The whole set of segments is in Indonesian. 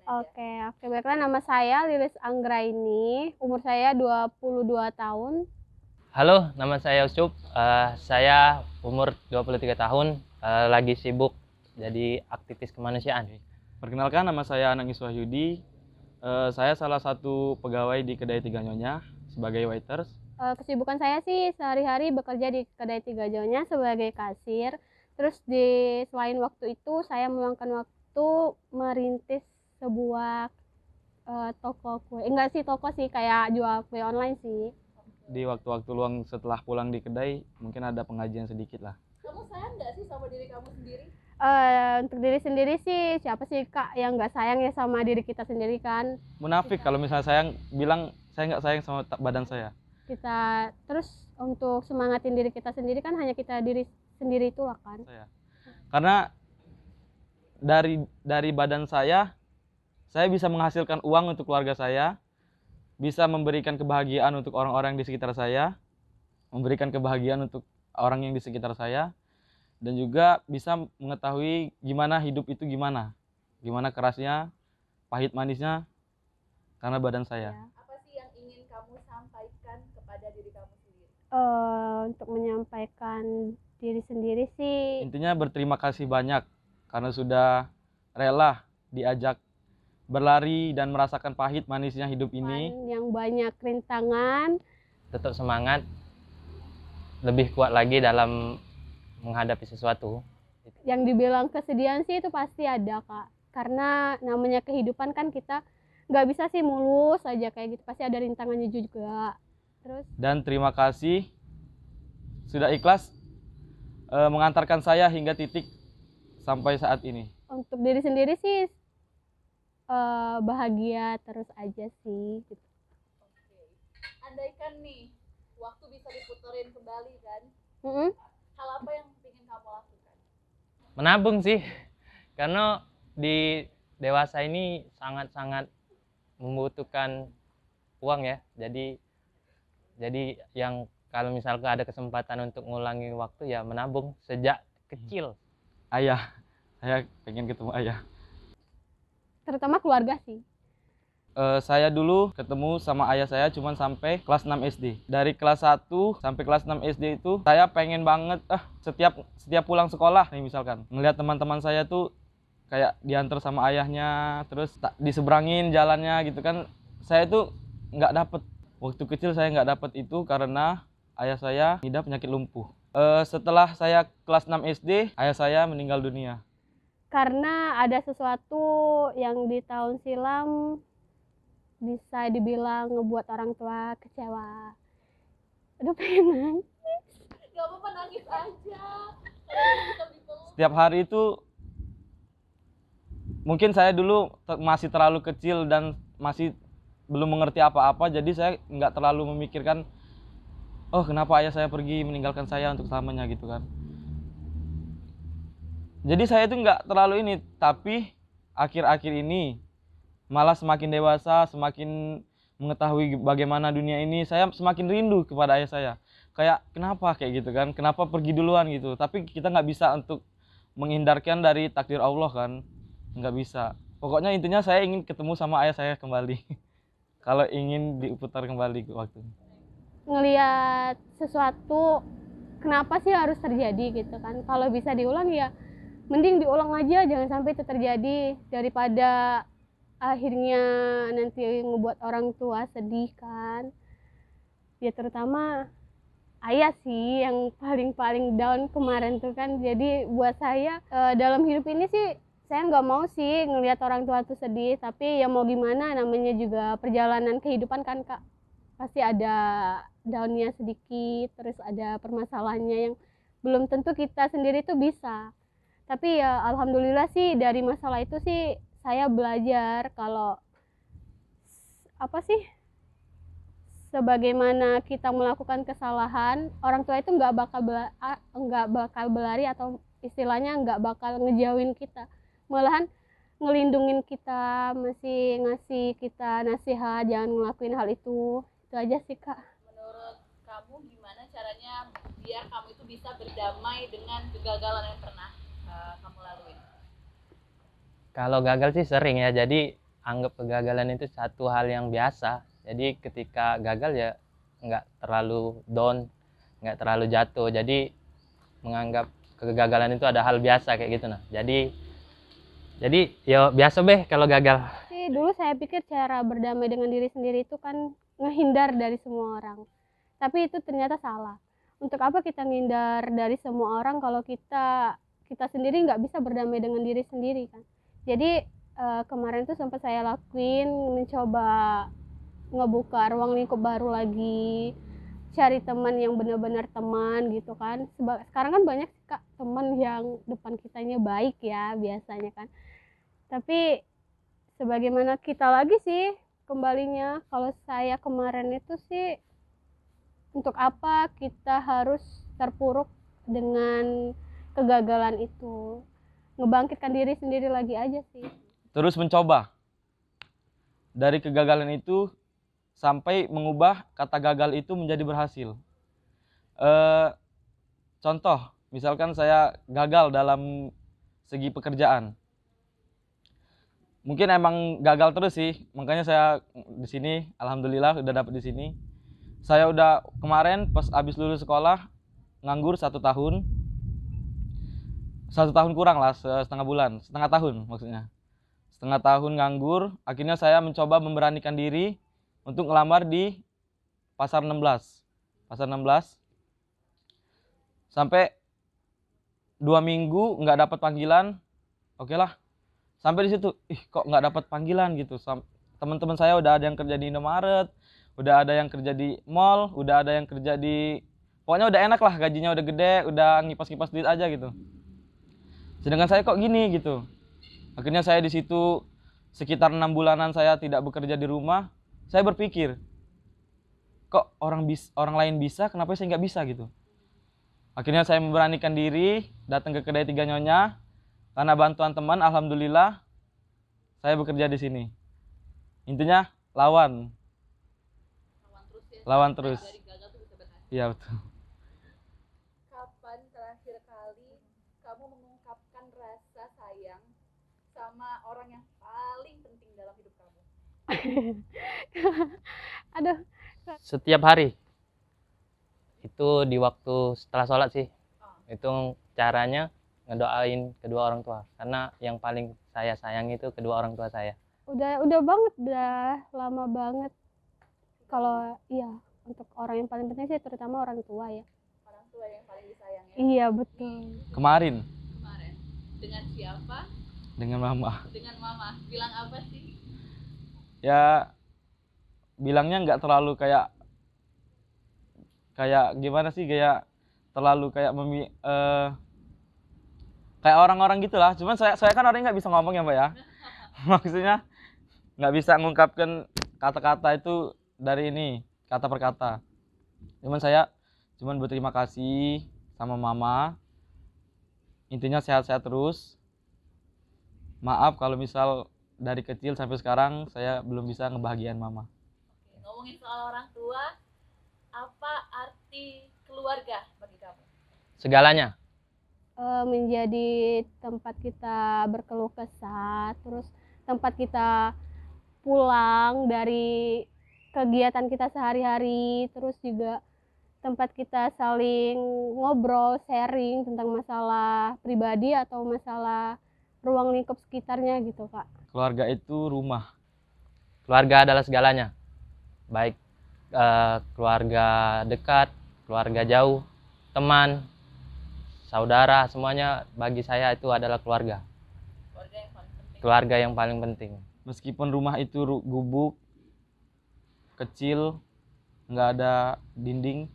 Oke, baiklah, nama saya Lilis Anggraini, umur saya 22 tahun. Halo, nama saya Ucup. Saya umur 23 tahun, lagi sibuk jadi aktivis kemanusiaan. Perkenalkan, nama saya Anang Iswahyudi. Saya salah satu pegawai di Kedai Tiga Nyonya sebagai waiters. Kesibukan saya sih sehari-hari bekerja di Kedai Tiga Nyonya sebagai kasir. Terus selain waktu itu saya meluangkan waktu merintis sebuah toko kue. Enggak sih toko sih, kayak jual kue online sih. Di waktu-waktu luang setelah pulang di kedai, mungkin ada pengajian sedikit lah. Kamu sayang nggak sih sama diri kamu sendiri? Untuk diri sendiri sih, siapa sih Kak yang nggak sayang ya sama diri kita sendiri kan? Munafik kalau misalnya sayang, bilang saya nggak sayang sama badan saya. Kita terus untuk semangatin diri kita sendiri kan hanya kita diri sendiri itulah kan. Karena dari badan saya bisa menghasilkan uang untuk keluarga saya, bisa memberikan kebahagiaan untuk orang-orang di sekitar saya, memberikan kebahagiaan untuk orang yang di sekitar saya, dan juga bisa mengetahui gimana hidup itu gimana kerasnya, pahit manisnya, karena badan saya. Apa sih yang ingin kamu sampaikan kepada diri kamu sendiri? Untuk menyampaikan diri sendiri sih, Intinya berterima kasih banyak karena sudah rela diajak berlari dan merasakan pahit manisnya hidup ini. yang banyak rintangan. Tetap semangat, lebih kuat lagi dalam menghadapi sesuatu. Yang dibilang kesedihan sih itu pasti ada Kak, karena namanya kehidupan kan kita nggak bisa sih mulus aja kayak gitu, pasti ada rintangannya juga. Terus Dan terima kasih sudah ikhlas mengantarkan saya hingga titik sampai saat ini. untuk diri sendiri sih bahagia terus aja sih gitu. Oke. Andaikan nih waktu bisa diputerin kembali kan, hal apa yang ingin kamu lakukan? Menabung sih, karena di dewasa ini sangat-sangat membutuhkan uang ya. Jadi yang kalau misalkan ada kesempatan untuk ngulangi waktu ya menabung sejak kecil. Ayah, saya pengen ketemu ayah. Terutama keluarga sih. Saya dulu ketemu sama ayah saya cuma sampai kelas 6 SD. Dari kelas 1 sampai kelas 6 SD itu saya pengen banget setiap pulang sekolah nih misalkan ngelihat teman-teman saya tuh kayak diantar sama ayahnya, terus diseberangin jalannya gitu kan. Saya tuh nggak dapet, waktu kecil saya nggak dapet itu karena ayah saya ngidap penyakit lumpuh. Setelah saya kelas 6 SD, ayah saya meninggal dunia. Karena ada sesuatu yang di tahun silam bisa dibilang ngebuat orang tua kecewa. Aduh, pengen nangis. Gak apa-apa, nangis aja. Setiap hari itu mungkin saya dulu masih terlalu kecil dan masih belum mengerti apa-apa, jadi saya nggak terlalu memikirkan kenapa ayah saya pergi meninggalkan saya untuk selamanya gitu kan. Jadi saya itu nggak terlalu ini, tapi akhir-akhir ini malah semakin dewasa, semakin mengetahui bagaimana dunia ini, saya semakin rindu kepada ayah saya. Kayak kenapa kayak gitu kan, kenapa pergi duluan gitu. Tapi kita nggak bisa untuk menghindarkan dari takdir Allah kan, nggak bisa. Pokoknya intinya saya ingin ketemu sama ayah saya kembali. Kalau ingin diputar kembali ke waktu. Ngelihat sesuatu kenapa sih harus terjadi gitu kan, kalau bisa diulang ya mending diulang aja, jangan sampai itu terjadi daripada akhirnya nanti ngebuat orang tua sedih kan. Ya terutama ayah sih yang paling down kemarin tuh kan. Jadi buat saya dalam hidup ini sih saya nggak mau sih ngelihat orang tua tuh sedih, tapi ya mau gimana, namanya juga perjalanan kehidupan kan Kak, pasti ada downnya sedikit, terus ada permasalahannya yang belum tentu kita sendiri tuh bisa. Tapi ya alhamdulillah sih dari masalah itu sih saya belajar kalau apa sih, sebagaimana kita melakukan kesalahan, orang tua itu nggak bakal berlari atau istilahnya nggak bakal ngejauhin kita, malahan ngelindungin kita, masih ngasih kita nasihat jangan ngelakuin hal itu. Itu aja sih Kak. Menurut kamu gimana caranya biar kamu itu bisa berdamai dengan kegagalan yang pernah kamu lalui? Kalau gagal sih sering ya, jadi anggap kegagalan itu satu hal yang biasa. Jadi ketika gagal ya nggak terlalu down, nggak terlalu jatuh. Jadi menganggap kegagalan itu ada hal biasa kayak gitu nah. Jadi ya biasa beh kalau gagal. Sih dulu saya pikir cara berdamai dengan diri sendiri itu kan ngehindar dari semua orang. Tapi itu ternyata salah. Untuk apa kita ngindar dari semua orang kalau kita sendiri nggak bisa berdamai dengan diri sendiri kan. Jadi kemarin tuh sempat saya lakuin, mencoba ngebuka ruang lingkup baru lagi, cari teman yang benar-benar teman gitu kan. Sekarang kan banyak sih Kak teman yang depan kitanya baik ya biasanya kan. Tapi sebagaimana kita lagi sih kembalinya. Kalau saya kemarin itu sih, untuk apa kita harus terpuruk dengan kegagalan itu? Ngebangkitkan diri sendiri lagi aja sih. Terus mencoba. Dari kegagalan itu sampai mengubah kata gagal itu menjadi berhasil. Contoh, misalkan saya gagal dalam segi pekerjaan. Mungkin emang gagal terus sih, makanya saya di sini, alhamdulillah udah dapet di sini. Saya udah kemarin pas abis lulus sekolah nganggur 1 tahun, 1 tahun kurang lah, setengah bulan, setengah tahun maksudnya. Setengah tahun nganggur, akhirnya saya mencoba memberanikan diri untuk ngelamar di pasar 16. Pasar 16. Sampai 2 minggu nggak dapat panggilan, oke lah. Sampai di situ, kok nggak dapat panggilan gitu. Teman-teman saya udah ada yang kerja di Indomaret, udah ada yang kerja di mall, udah ada yang kerja di, pokoknya udah enak lah, gajinya udah gede, udah ngipas-ngipas duit aja gitu. Sedangkan saya kok gini gitu. Akhirnya saya di situ sekitar 6 bulanan saya tidak bekerja di rumah. Saya berpikir, kok orang lain bisa, kenapa saya nggak bisa gitu. Akhirnya saya memberanikan diri, datang ke kedai Tiga Nyonya. Karena bantuan teman, alhamdulillah, saya bekerja di sini. Intinya lawan terus ya. Lawan terus. Dari gagal tuh bisa berhasil. Iya betul. Kapan terakhir kali kamu mengungkapkan rasa sayang sama orang yang paling penting dalam hidup kamu? Aduh, Setiap hari. Itu di waktu setelah sholat sih. Itu caranya ngedoain kedua orang tua. Karena yang paling saya sayang itu kedua orang tua saya. udah banget, udah lama banget. Kalau iya, untuk orang yang paling penting sih terutama orang tua ya. Orang tua yang paling disayang ya. Iya betul. Kemarin Kemarin dengan siapa? dengan mama. Dengan mama. Bilang apa sih? Ya bilangnya nggak terlalu kayak gimana sih, kayak terlalu kayak kayak orang-orang gitulah. Cuman saya kan orangnya nggak bisa ngomong ya Mbak ya. Maksudnya nggak bisa ngungkapkan kata-kata itu dari ini, kata per kata. Saya berterima kasih sama mama. Intinya sehat-sehat terus. Maaf kalau misal dari kecil sampai sekarang saya belum bisa ngebahagiain mama. Oke, ngomongin soal orang tua, apa arti keluarga bagi kamu? Segalanya. Menjadi tempat kita berkeluh kesah, terus tempat kita pulang dari kegiatan kita sehari-hari, terus juga tempat kita saling ngobrol, sharing tentang masalah pribadi atau masalah ruang lingkup sekitarnya gitu Kak. Keluarga itu rumah. Keluarga adalah segalanya. Baik keluarga dekat, keluarga jauh, teman, saudara, semuanya bagi saya itu adalah keluarga. Keluarga yang paling penting. Keluarga yang paling penting. Meskipun rumah itu gubuk, kecil, nggak ada dinding,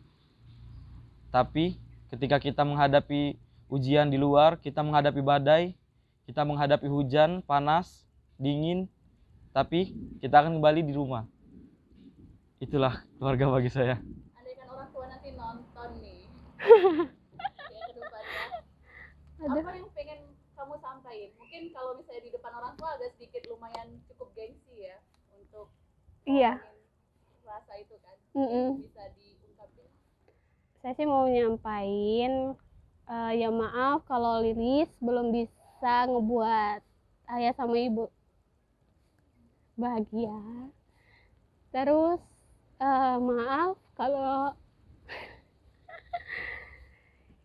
tapi ketika kita menghadapi ujian di luar, kita menghadapi badai, kita menghadapi hujan, panas, dingin, tapi kita akan kembali di rumah. Itulah keluarga bagi saya. Andaikan orang tua nanti nonton nih, ya ke depannya, Ada. apa yang pengen kamu sampaikan? Mungkin kalau misalnya di depan orang tua agak sedikit lumayan cukup gengsi ya untuk Iya. ngomongin rasa itu kan. Bisa diungkapin. Saya sih mau nyampain ya maaf kalau Lilis belum bisa ngebuat ayah sama ibu bahagia. Terus maaf kalau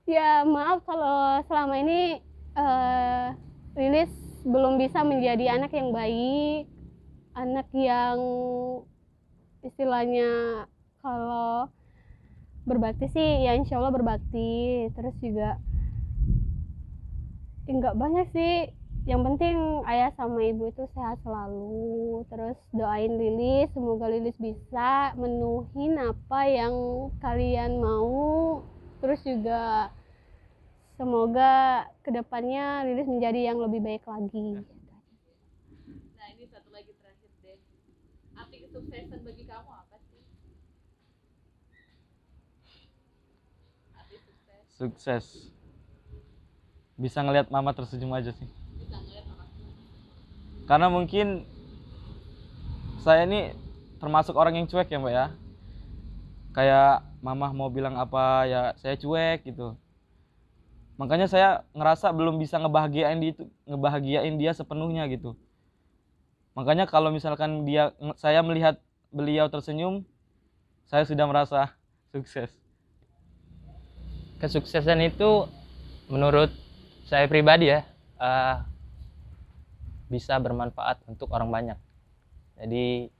ya maaf kalau selama ini Lilis belum bisa menjadi anak yang baik, anak yang istilahnya kalau berbakti sih ya insya Allah berbakti. Terus juga nggak banyak sih, yang penting ayah sama ibu itu sehat selalu. Terus doain Lilis, semoga Lilis bisa menuhin apa yang kalian mau. Terus juga semoga kedepannya Lilis menjadi yang lebih baik lagi. Nah ini satu lagi terakhir deh, arti kesuksesan bagi kamu apa sih? Arti sukses Sukses. Bisa ngelihat mama tersenyum aja sih. bisa ngeliat orang Karena mungkin saya ini termasuk orang yang cuek ya Mbak ya. Kayak mama mau bilang apa ya saya cuek gitu. Makanya saya ngerasa belum bisa ngebahagiain dia sepenuhnya gitu. Makanya kalau misalkan saya melihat beliau tersenyum, saya sudah merasa sukses. Kesuksesan itu menurut saya pribadi ya, bisa bermanfaat untuk orang banyak. Jadi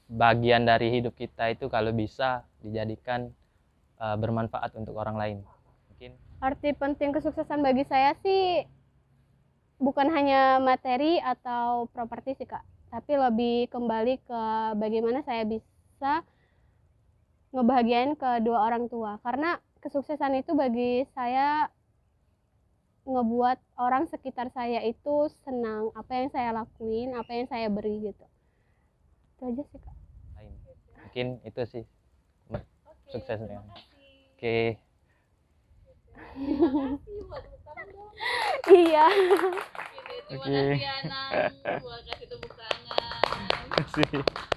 bagian dari hidup kita itu kalau bisa dijadikan bermanfaat untuk orang lain. Mungkin Arti penting kesuksesan bagi saya sih bukan hanya materi atau properti sih Kak, tapi lebih kembali ke bagaimana saya bisa ngebahagiain kedua orang tua. Karena kesuksesan itu bagi saya ngebuat orang sekitar saya itu senang apa yang saya lakuin, apa yang saya beri gitu. Itu aja sih Kak. lain. Mungkin itu sih suksesnya. terima kasih. Oke. Terima kasih buat tepuk tangan dong. Iya. Oke, terima Oke. kasih Anang, gua kasih tepuk tangan. Terima kasih.